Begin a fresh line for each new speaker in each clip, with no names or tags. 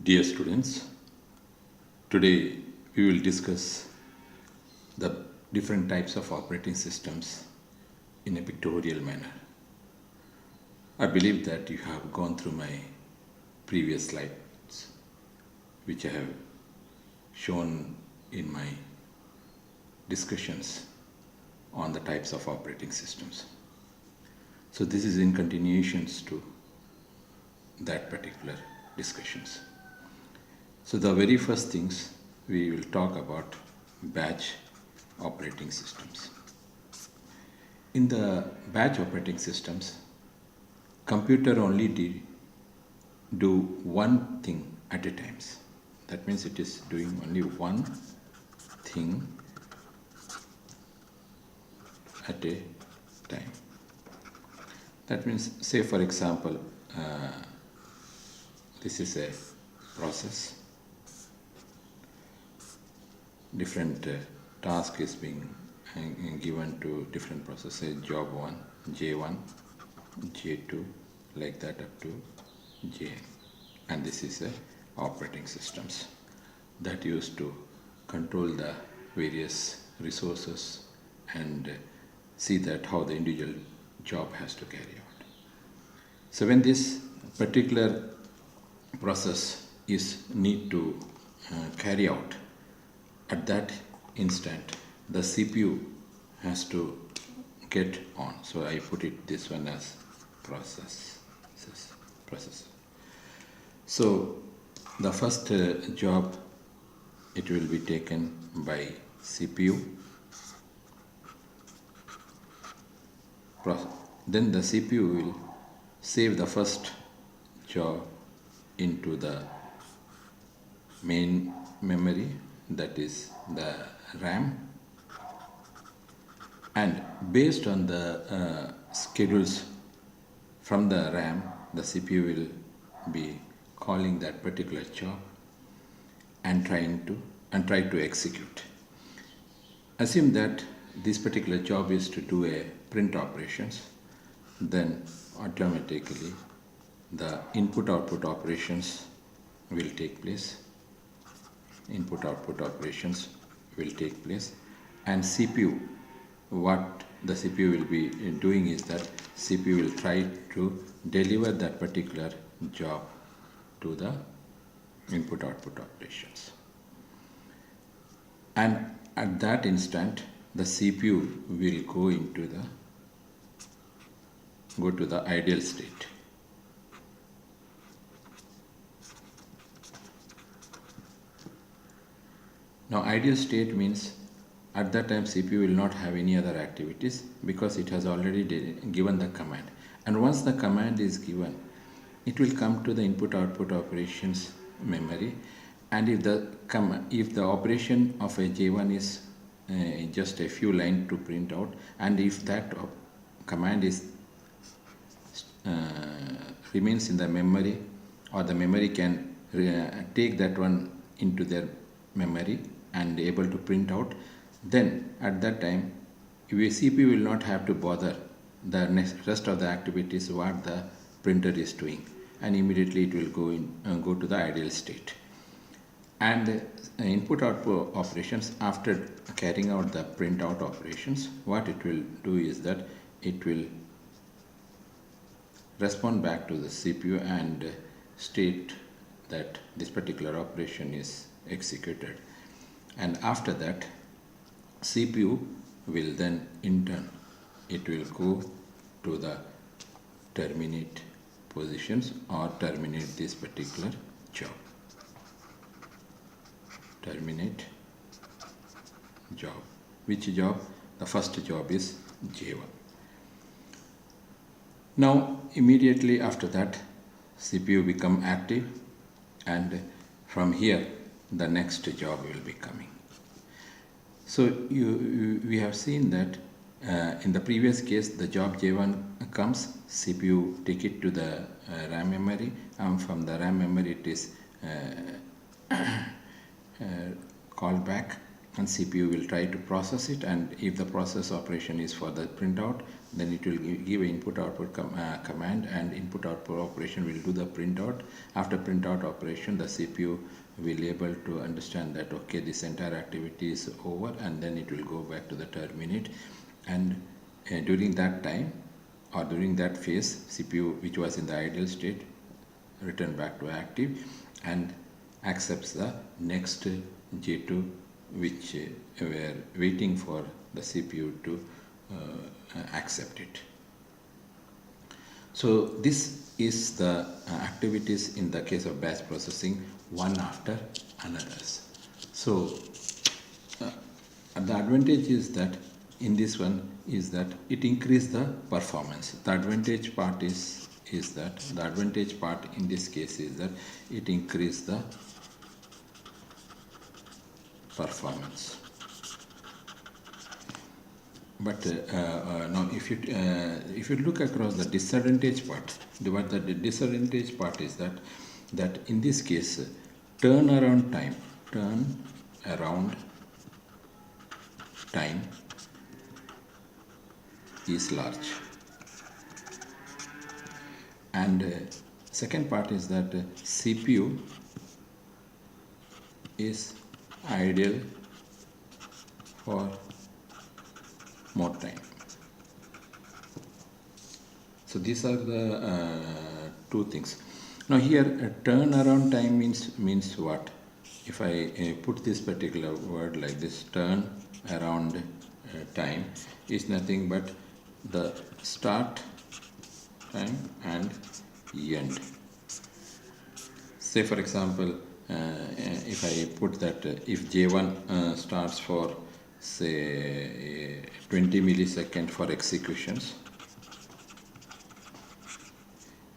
Dear students, today we will discuss the different types of operating systems in a pictorial manner. I believe that you have gone through my previous slides, which I have shown in my discussions on the types of operating systems. So this is in continuations to that particular discussions. So the very first things we will talk about batch operating systems. In the batch operating systems, computer only do one thing at a time. That means it is doing only one thing at a time. That means, say for example, this is a process. Different task is being given to different processes, job 1, J1, J2, like that up to Jn. And this is a operating systems that used to control the various resources and see that how the individual job has to carry out. So when this particular process is need to carry out, at that instant the CPU has to get on. So I put it this one as process. So the first job, it will be taken by CPU. Then the CPU will save the first job into the main memory, that is the RAM, and based on the schedules from the RAM, the CPU will be calling that particular job and try to execute. Assume that this particular job is to do a print operations, then automatically the input-output operations will take place. Input-output operations will take place, and CPU, what the CPU will be doing is that CPU will try to deliver that particular job to the input-output operations. And at that instant, the CPU will go to the ideal state. Now ideal state means at that time CPU will not have any other activities because it has already given the command. And once the command is given, it will come to the input-output operations memory. And if the operation of a J1 is just a few lines to print out, and if that command is remains in the memory, or the memory can take that one into their memory and able to print out, then at that time CPU will not have to bother the rest of the activities what the printer is doing, and immediately it will go to the ideal state. And input-output operations, after carrying out the print-out operations, what it will do is that it will respond back to the CPU and state that this particular operation is executed. And after that, CPU will then in turn, it will go to the terminate positions or terminate this particular job. Terminate job. Which job? The first job is J1. Now immediately after that, CPU become active, and from here the next job will be coming. So we have seen that in the previous case, the job J1 comes, CPU take it to the RAM memory, and from the RAM memory it is called back and CPU will try to process it, and if the process operation is for the printout, then it will give input output command, and input output operation will do the printout. After printout operation, the CPU will able to understand that okay, this entire activity is over, and then it will go back to the terminate, and during that time or during that phase, CPU which was in the idle state return back to active and accepts the next J2 which were waiting for the CPU to accept it. So this is the activities in the case of batch processing, one after another. So the advantage is that in this one is that it increases the performance. The advantage part is that the advantage part in this case is that it increases the performance. But now if you look across the disadvantage part, the disadvantage part is that in this case turnaround time is large, and second part is that CPU is ideal for more time. So these are the two things. Now here turnaround time means what? If I put this particular word like this, turn around time is nothing but the start time and end. Say for example, if I put that if J1 starts for say 20 milliseconds for executions,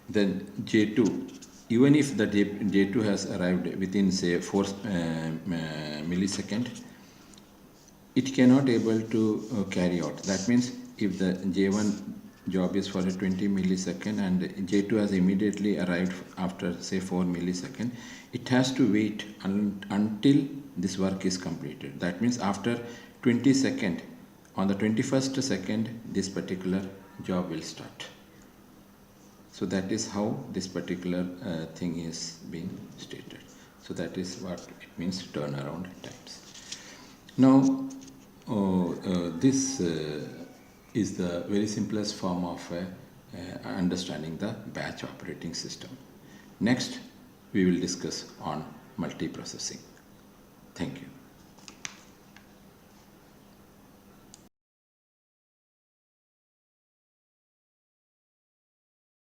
then J2, even if the J2 has arrived within say 4 millisecond, it cannot able to carry out. That means if the J1 job is for a 20 millisecond and J2 has immediately arrived after say 4 millisecond, it has to wait until this work is completed. That means after 20 second, on the 21st second, this particular job will start. So that is how this particular thing is being stated. So that is what it means, turnaround times. Now this is the very simplest form of understanding the batch operating system. Next we will discuss on multiprocessing. Thank you.